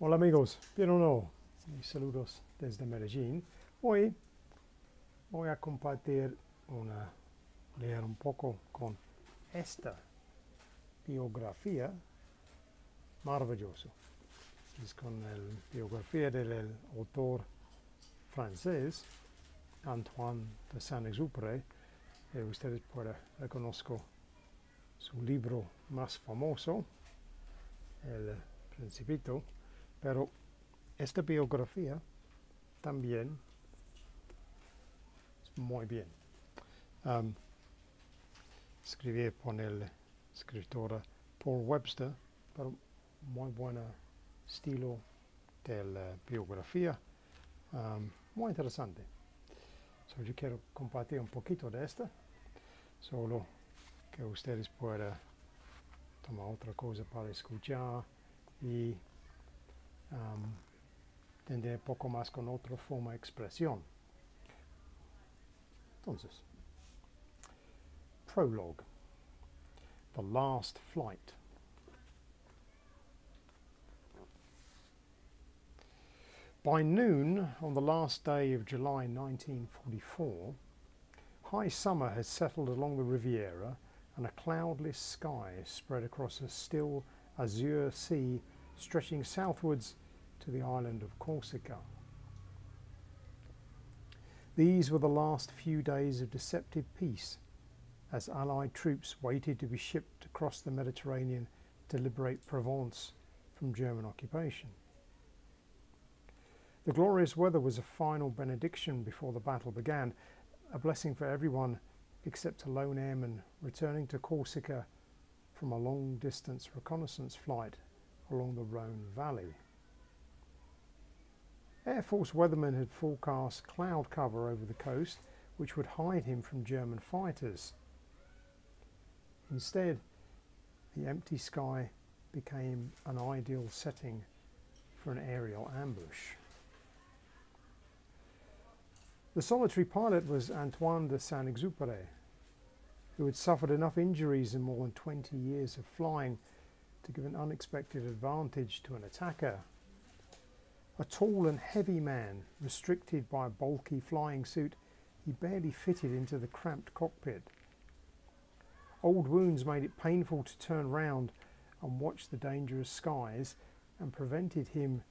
Hola amigos, bien o no, y saludos desde Medellín. Hoy voy a compartir leer un poco con esta biografía maravillosa. Es con la biografía del autor francés Antoine de Saint-Exupéry. Ustedes pueden reconocer su libro más famoso, El Principito, pero esta biografía también es muy bien. Escribí por el escritor Paul Webster, pero muy buen estilo de la biografía, muy interesante. Yo quiero compartir un poquito de esta, solo que ustedes puedan tomar otra cosa para escuchar y entender un poco más con otra forma de expresión. Entonces, prologue. The last flight. By noon on the last day of July 1944, high summer had settled along the Riviera and a cloudless sky spread across a still azure sea stretching southwards to the island of Corsica. These were the last few days of deceptive peace, as Allied troops waited to be shipped across the Mediterranean to liberate Provence from German occupation. The glorious weather was a final benediction before the battle began, a blessing for everyone except a lone airman returning to Corsica from a long-distance reconnaissance flight along the Rhone Valley. Air Force weathermen had forecast cloud cover over the coast, which would hide him from German fighters. Instead, the empty sky became an ideal setting for an aerial ambush. The solitary pilot was Antoine de Saint-Exupéry, who had suffered enough injuries in more than 20 years of flying to give an unexpected advantage to an attacker. A tall and heavy man, restricted by a bulky flying suit, he barely fitted into the cramped cockpit. Old wounds made it painful to turn round and watch the dangerous skies and prevented him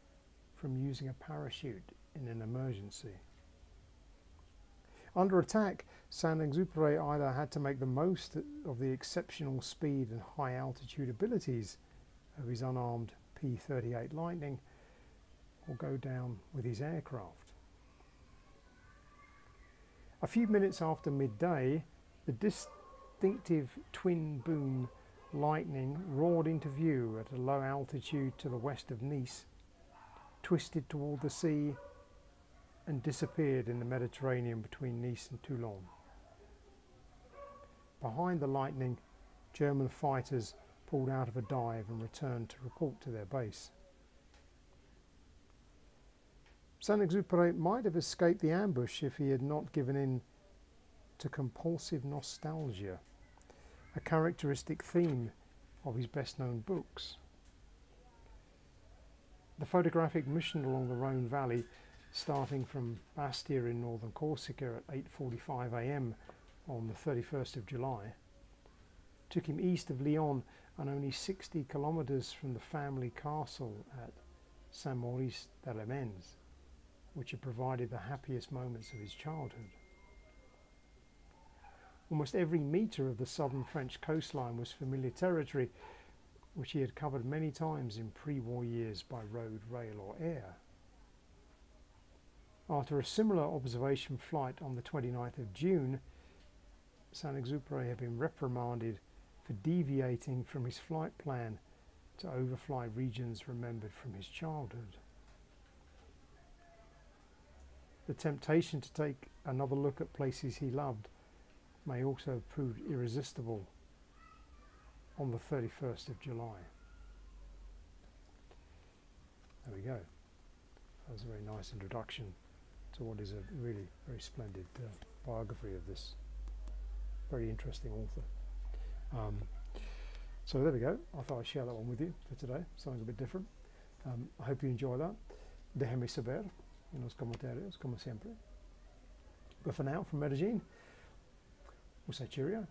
from using a parachute in an emergency. Under attack, Saint-Exupéry either had to make the most of the exceptional speed and high altitude abilities of his unarmed P-38 Lightning or go down with his aircraft. A few minutes after midday, the distinctive twin-boom Lightning roared into view at a low altitude to the west of Nice, twisted toward the sea and disappeared in the Mediterranean between Nice and Toulon. Behind the Lightning, German fighters pulled out of a dive and returned to report to their base. Saint-Exupéry might have escaped the ambush if he had not given in to compulsive nostalgia, a characteristic theme of his best-known books. The photographic mission along the Rhone Valley, starting from Bastia in northern Corsica at 8:45 a.m. on the 31st of July, took him east of Lyon and only 60 kilometers from the family castle at Saint-Maurice-de-les-Mines, which had provided the happiest moments of his childhood. Almost every metre of the southern French coastline was familiar territory, which he had covered many times in pre-war years by road, rail or air. After a similar observation flight on the 29th of June, Saint-Exupéry had been reprimanded for deviating from his flight plan to overfly regions remembered from his childhood. The temptation to take another look at places he loved may also have proved irresistible on the 31st of July. There we go. That was a very nice introduction to what is a really very splendid biography of this very interesting author. So there we go. I thought I'd share that one with you for today, something a bit different. I hope you enjoy that. Déjenme saber en los comentarios, como siempre. But for now, from Medellin, we'll say cheerio.